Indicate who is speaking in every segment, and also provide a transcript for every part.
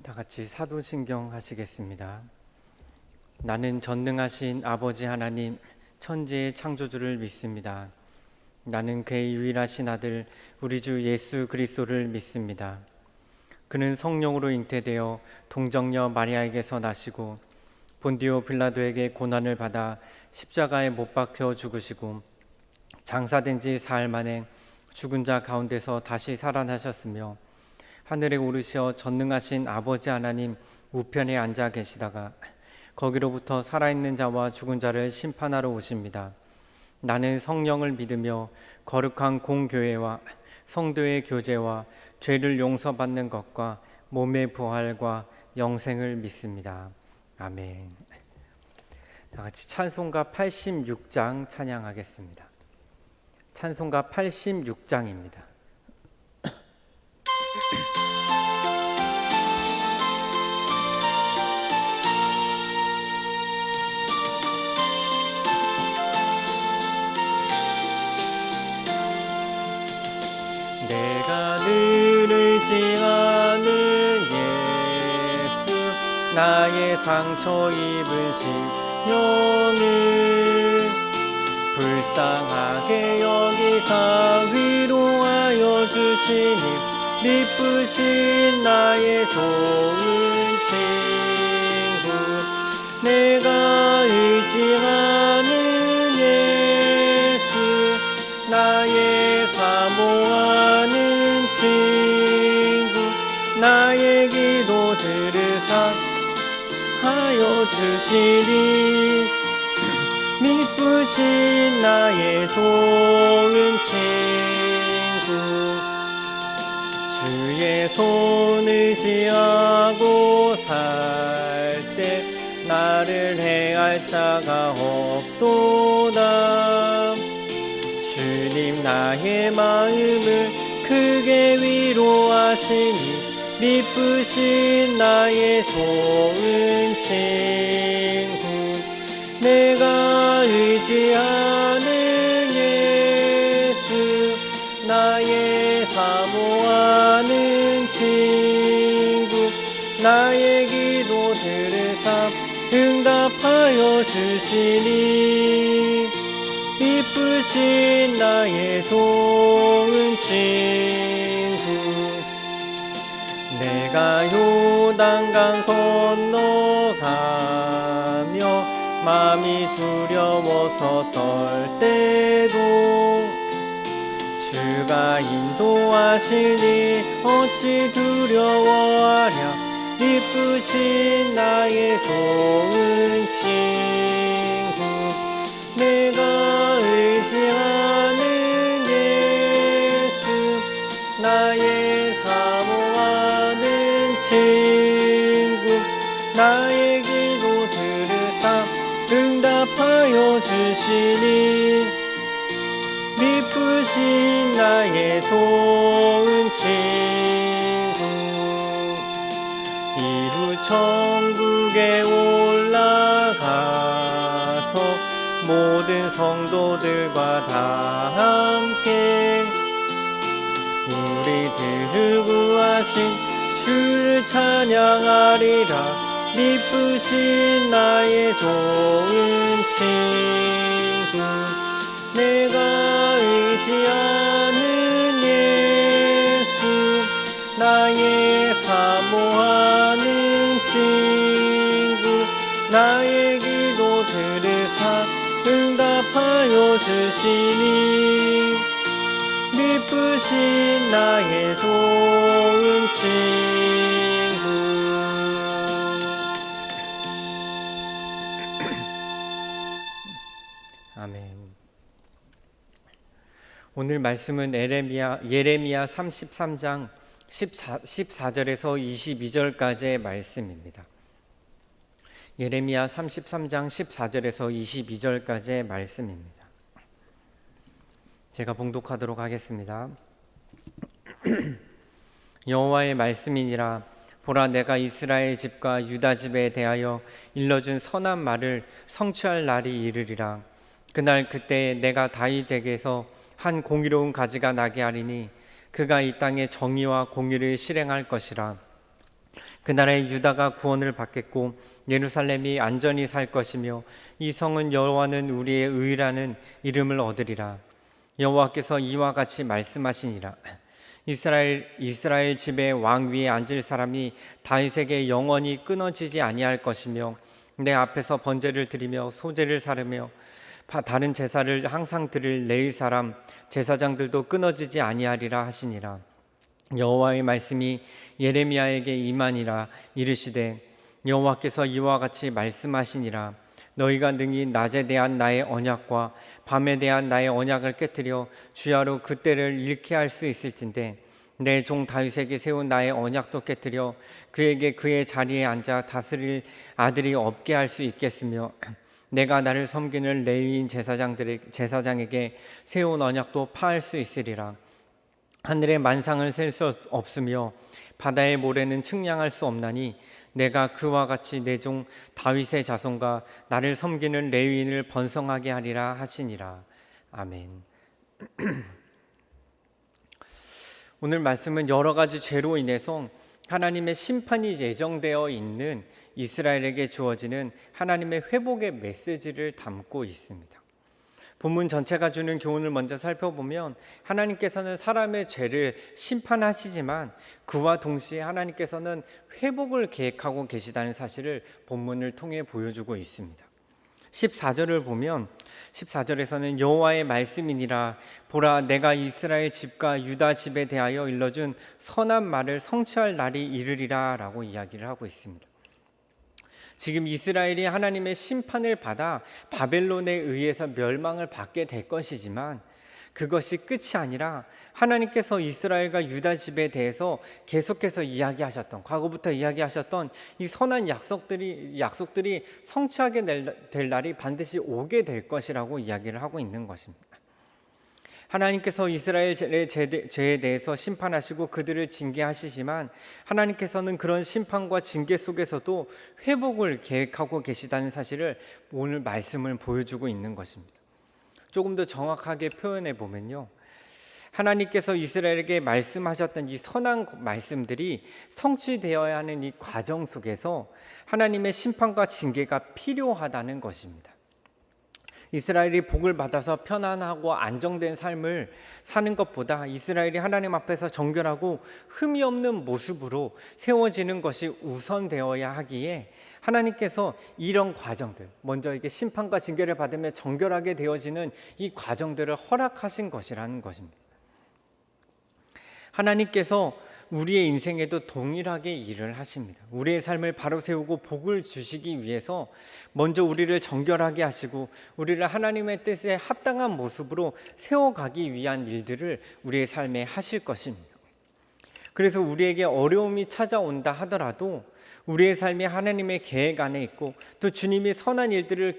Speaker 1: 다 같이 사도신경 하시겠습니다. 나는 전능하신 아버지 하나님 천지의 창조주를 믿습니다. 나는 그의 유일하신 아들 우리 주 예수 그리스도를 믿습니다. 그는 성령으로 잉태되어 동정녀 마리아에게서 나시고 본디오 빌라도에게 고난을 받아 십자가에 못 박혀 죽으시고 장사된 지 사흘 만에 죽은 자 가운데서 다시 살아나셨으며 하늘에 오르시어 전능하신 아버지 하나님 우편에 앉아 계시다가 거기로부터 살아있는 자와 죽은 자를 심판하러 오십니다. 나는 성령을 믿으며 거룩한 공교회와 성도의 교제와 죄를 용서받는 것과 몸의 부활과 영생을 믿습니다. 아멘. 다 같이 찬송가 86장 찬양하겠습니다. 찬송가 86장입니다. 내가 늘 의지하는 예수 나의 상처 입은 심령을 불쌍하게 여기사 위로하여 주시니 미쁘신 나의 좋은 친구 내가 의지하는 예수 나의 사모하는 친구 나의 기도 들으사 하여 주시니 미쁘신 나의 좋은 친구 주의 손 의지하고 살 때 나를 해할 자가 없도다 주님 나의 마음을 크게 위로하시니 미쁘신 나의 좋은 친구 내가 의지하는 예수 나의 사모하는 친구 나의 기도 들으사 응답하여 주시니 미쁘신 나의 좋은 친구 내가 요단강 건너가며 마음이 두려워서 떨 때도 주가 인도하시니 어찌 두려워하랴 미쁘신 나의 좋은 친구 내가 의지하는 예수 나의 사모하는 친구 나의 기도 들으사 응답하여 주시니 미쁘신 나의 좋은 친구 이후 천국에 올라가서 모든 성도들과 다 함께 우리 구하신 주를 찬양하리라 미쁘신 나의 좋은 친구 내가 의지하는 예수 나의 사모하는 친구 나의 기도 들으사 응답하여 주시니 미쁘신 나의 좋은 친구 아멘. 오늘 말씀은 예레미야 33장 14절에서 22절까지의 말씀입니다. 예레미야 33장 14절에서 22절까지의 말씀입니다. 제가 봉독하도록 하겠습니다. 여호와의 말씀이니라 보라 내가 이스라엘 집과 유다 집에 대하여 일러준 선한 말을 성취할 날이 이르리라. 그날 그때 내가 다윗에게서 한 공의로운 가지가 나게 하리니 그가 이 땅에 정의와 공의를 실행할 것이라. 그날에 유다가 구원을 받겠고 예루살렘이 안전히 살 것이며 이 성은 여호와는 우리의 의라는 이름을 얻으리라. 여호와께서 이와 같이 말씀하시니라. 이스라엘 집의 왕 위에 앉을 사람이 다윗에게 영원히 끊어지지 아니할 것이며 내 앞에서 번제를 드리며 소제를 사르며 다른 제사를 항상 드릴 레위 사람 제사장들도 끊어지지 아니하리라 하시니라. 여호와의 말씀이 예레미야에게 임하니라. 이르시되 여호와께서 이와 같이 말씀하시니라. 너희가 능히 낮에 대한 나의 언약과 밤에 대한 나의 언약을 깨뜨려 주야로 그때를 잃게 할 수 있을진데 내 종 다윗에게 세운 나의 언약도 깨뜨려 그에게 그의 자리에 앉아 다스릴 아들이 없게 할 수 있겠으며 내가 나를 섬기는 레위인 제사장에게 세운 언약도 파할 수 있으리라. 하늘의 만상을 셀 수 없으며 바다의 모래는 측량할 수 없나니 내가 그와 같이 내 종 다윗의 자손과 나를 섬기는 레위인을 번성하게 하리라 하시니라. 아멘. 오늘 말씀은 여러 가지 죄로 인해서 하나님의 심판이 예정되어 있는 이스라엘에게 주어지는 하나님의 회복의 메시지를 담고 있습니다. 본문 전체가 주는 교훈을 먼저 살펴보면 하나님께서는 사람의 죄를 심판하시지만 그와 동시에 하나님께서는 회복을 계획하고 계시다는 사실을 본문을 통해 보여주고 있습니다. 14절을 보면 14절에서는 여호와의 말씀이니라. 보라, 내가 이스라엘 집과 유다 집에 대하여 일러준 선한 말을 성취할 날이 이르리라 라고 이야기를 하고 있습니다. 지금 이스라엘이 하나님의 심판을 받아 바벨론에 의해서 멸망을 받게 될 것이지만 그것이 끝이 아니라 하나님께서 이스라엘과 유다 집에 대해서 계속해서 이야기하셨던, 과거부터 이야기하셨던 이 선한 약속들이 성취하게 될 날이 반드시 오게 될 것이라고 이야기를 하고 있는 것입니다. 하나님께서 이스라엘의 죄에 대해서 심판하시고 그들을 징계하시지만 하나님께서는 그런 심판과 징계 속에서도 회복을 계획하고 계시다는 사실을 오늘 말씀을 보여주고 있는 것입니다. 조금 더 정확하게 표현해 보면요, 하나님께서 이스라엘에게 말씀하셨던 이 선한 말씀들이 성취되어야 하는 이 과정 속에서 하나님의 심판과 징계가 필요하다는 것입니다. 이스라엘이 복을 받아서 편안하고 안정된 삶을 사는 것보다 이스라엘이 하나님 앞에서 정결하고 흠이 없는 모습으로 세워지는 것이 우선되어야 하기에 하나님께서 이런 과정들, 먼저 이게 심판과 징계를 받으며 정결하게 되어지는 이 과정들을 허락하신 것이라는 것입니다. 하나님께서 우리의 인생에도 동일하게 일을 하십니다. 우리의 삶을 바로 세우고 복을 주시기 위해서 먼저 우리를 정결하게 하시고 우리를 하나님의 뜻에 합당한 모습으로 세워가기 위한 일들을 우리의 삶에 하실 것입니다. 그래서 우리에게 어려움이 찾아온다 하더라도 우리의 삶이 하나님의 계획 안에 있고 또 주님이 선한 일들을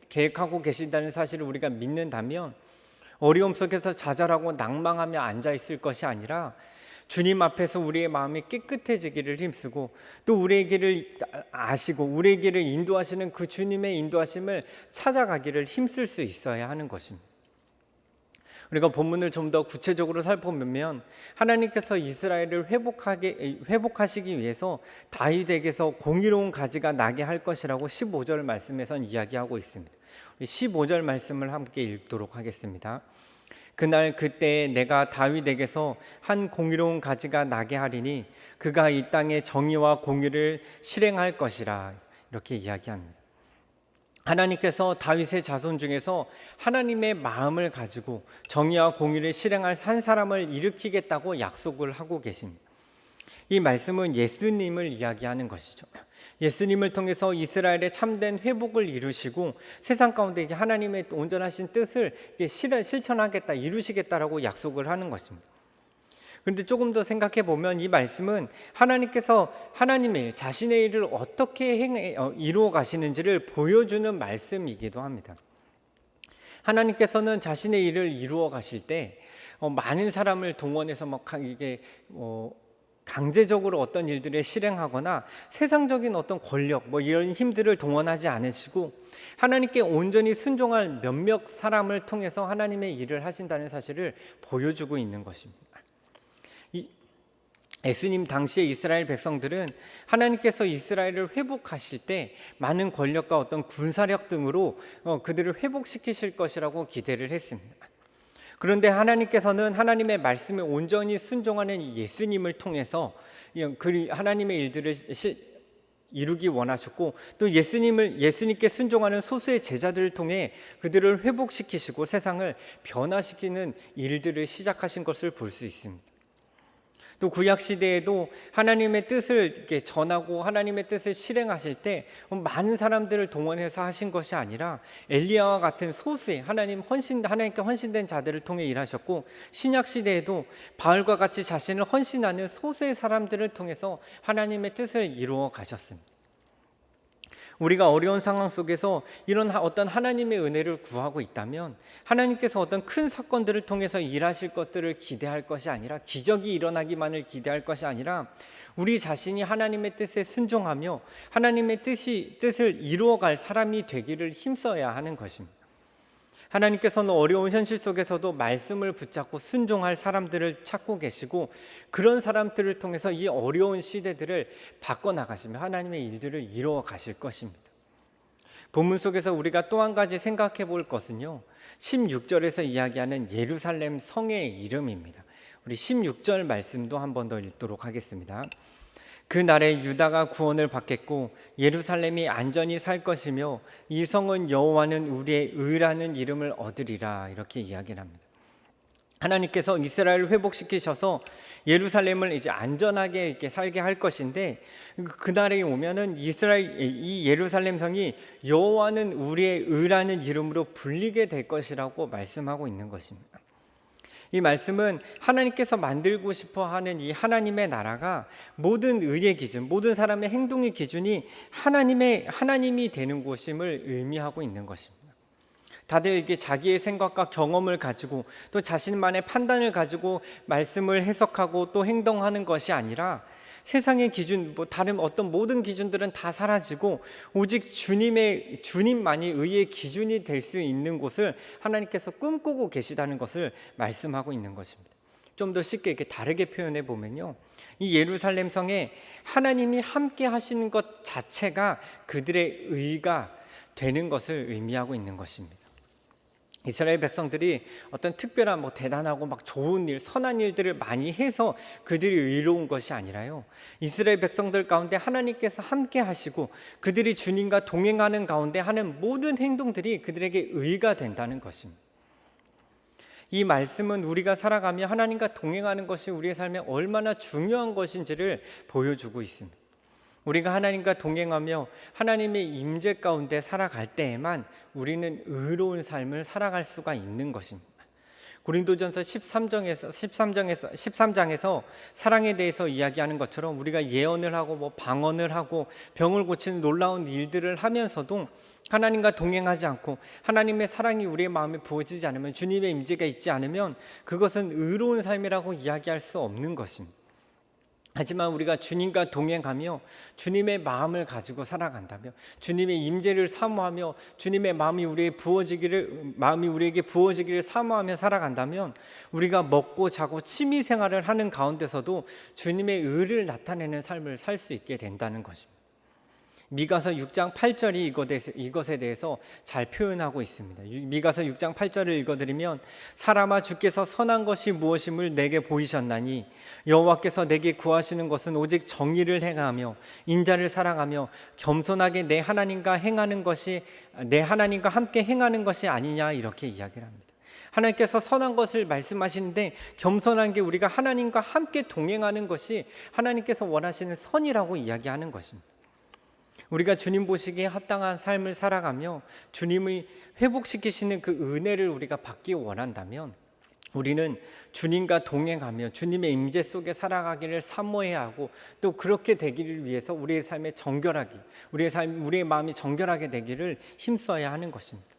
Speaker 1: 계획하고 계신다는 사실을 우리가 믿는다면 어려움 속에서 좌절하고 낭망하며 앉아있을 것이 아니라 주님 앞에서 우리의 마음이 깨끗해지기를 힘쓰고 또 우리의 길을 아시고 우리의 길을 인도하시는 그 주님의 인도하심을 찾아가기를 힘쓸 수 있어야 하는 것입니다. 우리가 본문을 좀 더 구체적으로 살펴보면 하나님께서 이스라엘을 회복하시기 위해서 다윗에게서 공의로운 가지가 나게 할 것이라고 15절 말씀에선 이야기하고 있습니다. 15절 말씀을 함께 읽도록 하겠습니다. 그날 그때에 내가 다윗에게서 한 공의로운 가지가 나게 하리니 그가 이 땅에 정의와 공의를 실행할 것이라, 이렇게 이야기합니다. 하나님께서 다윗의 자손 중에서 하나님의 마음을 가지고 정의와 공의를 실행할 한 사람을 일으키겠다고 약속을 하고 계십니다. 이 말씀은 예수님을 이야기하는 것이죠. 예수님을 통해서 이스라엘의 참된 회복을 이루시고 세상 가운데 하나님의 온전하신 뜻을 실천하겠다, 이루시겠다라고 약속을 하는 것입니다. 그런데 조금 더 생각해 보면 이 말씀은 하나님께서 하나님의 일, 자신의 일을 어떻게 이루어 가시는지를 보여주는 말씀이기도 합니다. 하나님께서는 자신의 일을 이루어 가실 때 많은 사람을 동원해서 강제적으로 어떤 일들을 실행하거나 세상적인 어떤 권력 이런 힘들을 동원하지 않으시고 하나님께 온전히 순종할 몇몇 사람을 통해서 하나님의 일을 하신다는 사실을 보여주고 있는 것입니다. 예수님 당시의 이스라엘 백성들은 하나님께서 이스라엘을 회복하실 때 많은 권력과 어떤 군사력 등으로 그들을 회복시키실 것이라고 기대를 했습니다. 그런데 하나님께서는 하나님의 말씀에 온전히 순종하는 예수님을 통해서 하나님의 일들을 이루기 원하셨고, 또 예수님께 순종하는 소수의 제자들을 통해 그들을 회복시키시고 세상을 변화시키는 일들을 시작하신 것을 볼 수 있습니다. 또 구약 시대에도 하나님의 뜻을 이렇게 전하고 하나님의 뜻을 실행하실 때 많은 사람들을 동원해서 하신 것이 아니라 엘리야와 같은 소수의 하나님께 헌신된 자들을 통해 일하셨고, 신약 시대에도 바울과 같이 자신을 헌신하는 소수의 사람들을 통해서 하나님의 뜻을 이루어 가셨습니다. 우리가 어려운 상황 속에서 이런 어떤 하나님의 은혜를 구하고 있다면, 하나님께서 어떤 큰 사건들을 통해서 일하실 것들을 기대할 것이 아니라, 기적이 일어나기만을 기대할 것이 아니라, 우리 자신이 하나님의 뜻에 순종하며 하나님의 뜻을 이루어갈 사람이 되기를 힘써야 하는 것입니다. 하나님께서는 어려운 현실 속에서도 말씀을 붙잡고 순종할 사람들을 찾고 계시고, 그런 사람들을 통해서 이 어려운 시대들을 바꿔나가시며 하나님의 일들을 이루어 가실 것입니다. 본문 속에서 우리가 또 한 가지 생각해 볼 것은요, 16절에서 이야기하는 예루살렘 성의 이름입니다. 우리 16절 말씀도 한 번 더 읽도록 하겠습니다. 그 날에 유다가 구원을 받겠고 예루살렘이 안전히 살 것이며 이 성은 여호와는 우리의 의라는 이름을 얻으리라, 이렇게 이야기를 합니다. 하나님께서 이스라엘을 회복시키셔서 예루살렘을 이제 안전하게 이렇게 살게 할 것인데, 그날에 오면은 이 예루살렘 성이 여호와는 우리의 의라는 이름으로 불리게 될 것이라고 말씀하고 있는 것입니다. 이 말씀은 하나님께서 만들고 싶어 하는 이 하나님의 나라가 모든 의의 기준, 모든 사람의 행동의 기준이 하나님이 되는 곳임을 의미하고 있는 것입니다. 다들 이게 자기의 생각과 경험을 가지고 또 자신만의 판단을 가지고 말씀을 해석하고 또 행동하는 것이 아니라, 세상의 기준, 다른 어떤 모든 기준들은 다 사라지고 오직 주님만이 의의 기준이 될 수 있는 곳을 하나님께서 꿈꾸고 계시다는 것을 말씀하고 있는 것입니다. 좀 더 쉽게 이렇게 다르게 표현해 보면요, 이 예루살렘 성에 하나님이 함께 하시는 것 자체가 그들의 의가 되는 것을 의미하고 있는 것입니다. 이스라엘 백성들이 어떤 특별한 대단하고 좋은 일, 선한 일들을 많이 해서 그들이 의로운 것이 아니라요, 이스라엘 백성들 가운데 하나님께서 함께 하시고 그들이 주님과 동행하는 가운데 하는 모든 행동들이 그들에게 의가 된다는 것입니다. 이 말씀은 우리가 살아가며 하나님과 동행하는 것이 우리의 삶에 얼마나 중요한 것인지를 보여주고 있습니다. 우리가 하나님과 동행하며 하나님의 임재 가운데 살아갈 때에만 우리는 의로운 삶을 살아갈 수가 있는 것입니다. 고린도전서 13장에서 사랑에 대해서 이야기하는 것처럼 우리가 예언을 하고 방언을 하고 병을 고치는 놀라운 일들을 하면서도 하나님과 동행하지 않고 하나님의 사랑이 우리의 마음에 부어지지 않으면, 주님의 임재가 있지 않으면 그것은 의로운 삶이라고 이야기할 수 없는 것입니다. 하지만 우리가 주님과 동행하며 주님의 마음을 가지고 살아간다며, 주님의 임재를 사모하며 주님의 마음이 우리에게 부어지기를 사모하며 살아간다면, 우리가 먹고 자고 취미 생활을 하는 가운데서도 주님의 의를 나타내는 삶을 살 수 있게 된다는 것입니다. 미가서 6장 8절이 이것에 대해서 잘 표현하고 있습니다. 미가서 6장 8절을 읽어드리면, 사람아, 주께서 선한 것이 무엇임을 내게 보이셨나니 여호와께서 내게 구하시는 것은 오직 정의를 행하며 인자를 사랑하며 겸손하게 내 하나님과 함께 행하는 것이 아니냐, 이렇게 이야기를 합니다. 하나님께서 선한 것을 말씀하시는데, 겸손한 게 우리가 하나님과 함께 동행하는 것이 하나님께서 원하시는 선이라고 이야기하는 것입니다. 우리가 주님 보시기에 합당한 삶을 살아가며 주님이 회복시키시는 그 은혜를 우리가 받기 원한다면, 우리는 주님과 동행하며 주님의 임재 속에 살아가기를 사모해야 하고, 또 그렇게 되기를 위해서 우리의 삶에 우리의 마음이 정결하게 되기를 힘써야 하는 것입니다.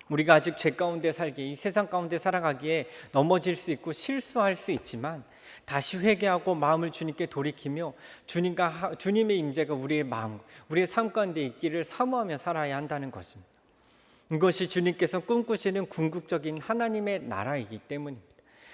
Speaker 1: 우리가 아직 죄 가운데 살기에, 이 세상 가운데 살아가기에 넘어질 수 있고 실수할 수 있지만, 다시 회개하고 마음을 주님께 돌이키며 주님의 임재가 우리의 마음, 우리의 삶 가운데 있기를 사모하며 살아야 한다는 것입니다. 이것이 주님께서 꿈꾸시는 궁극적인 하나님의 나라이기 때문입니다.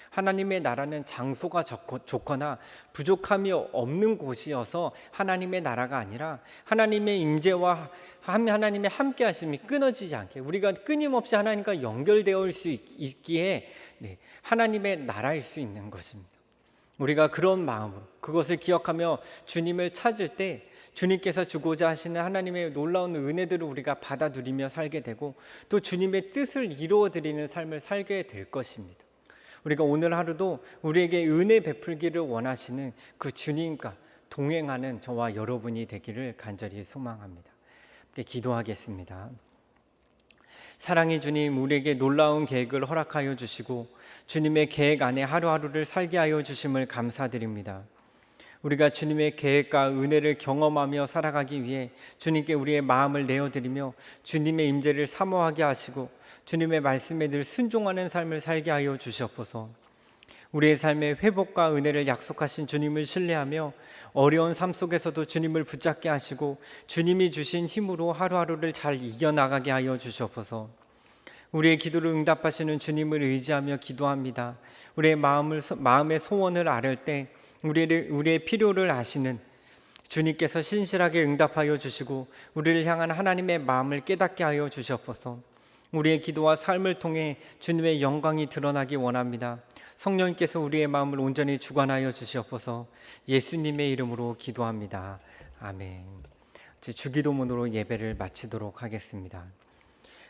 Speaker 1: 하나님의 나라는 장소가 좋거나 부족함이 없는 곳이어서 하나님의 나라가 아니라 하나님의 임재와 하나님의 함께 하심이 끊어지지 않게 우리가 끊임없이 하나님과 연결되어 수 있기에 하나님의 나라일 수 있는 것입니다. 우리가 그런 마음으로 그것을 기억하며 주님을 찾을 때 주님께서 주고자 하시는 하나님의 놀라운 은혜들을 우리가 받아 누리며 살게 되고 또 주님의 뜻을 이루어 드리는 삶을 살게 될 것입니다. 우리가 오늘 하루도 우리에게 은혜 베풀기를 원하시는 그 주님과 동행하는 저와 여러분이 되기를 간절히 소망합니다. 함께 기도하겠습니다. 사랑의 주님, 우리에게 놀라운 계획을 허락하여 주시고 주님의 계획 안에 하루하루를 살게 하여 주심을 감사드립니다. 우리가 주님의 계획과 은혜를 경험하며 살아가기 위해 주님께 우리의 마음을 내어드리며 주님의 임재를 사모하게 하시고 주님의 말씀에 늘 순종하는 삶을 살게 하여 주시옵소서. 우리의 삶의 회복과 은혜를 약속하신 주님을 신뢰하며 어려운 삶 속에서도 주님을 붙잡게 하시고 주님이 주신 힘으로 하루하루를 잘 이겨나가게 하여 주시옵소서. 우리의 기도를 응답하시는 주님을 의지하며 기도합니다. 우리의 마음의 소원을 아뢰 때 우리의 필요를 아시는 주님께서 신실하게 응답하여 주시고 우리를 향한 하나님의 마음을 깨닫게 하여 주시옵소서. 우리의 기도와 삶을 통해 주님의 영광이 드러나기 원합니다. 성령님께서 우리의 마음을 온전히 주관하여 주시옵소서. 예수님의 이름으로 기도합니다. 아멘. 주기도문으로 예배를 마치도록 하겠습니다.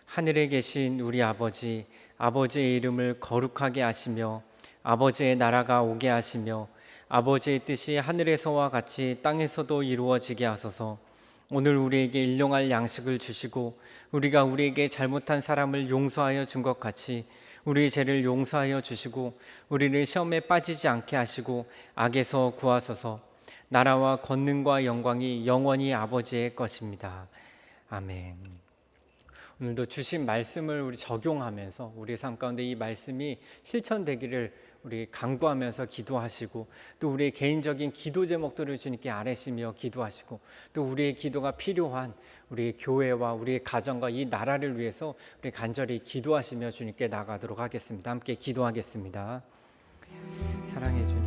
Speaker 1: 하늘에 계신 우리 아버지, 아버지의 이름을 거룩하게 하시며 아버지의 나라가 오게 하시며 아버지의 뜻이 하늘에서와 같이 땅에서도 이루어지게 하소서. 오늘 우리에게 일용할 양식을 주시고 우리가 우리에게 잘못한 사람을 용서하여 준 것 같이 우리의 죄를 용서하여 주시고 우리를 시험에 빠지지 않게 하시고 악에서 구하소서. 나라와 권능과 영광이 영원히 아버지의 것입니다. 아멘. 오늘도 주신 말씀을 우리 적용하면서 우리 삶 가운데 이 말씀이 실천되기를 우리 간구하면서 기도하시고 또 우리의 개인적인 기도 제목들을 주님께 아뢰시며 기도하시고 또 우리의 기도가 필요한 우리의 교회와 우리의 가정과 이 나라를 위해서 우리 간절히 기도하시며 주님께 나가도록 하겠습니다. 함께 기도하겠습니다. 사랑해 주님.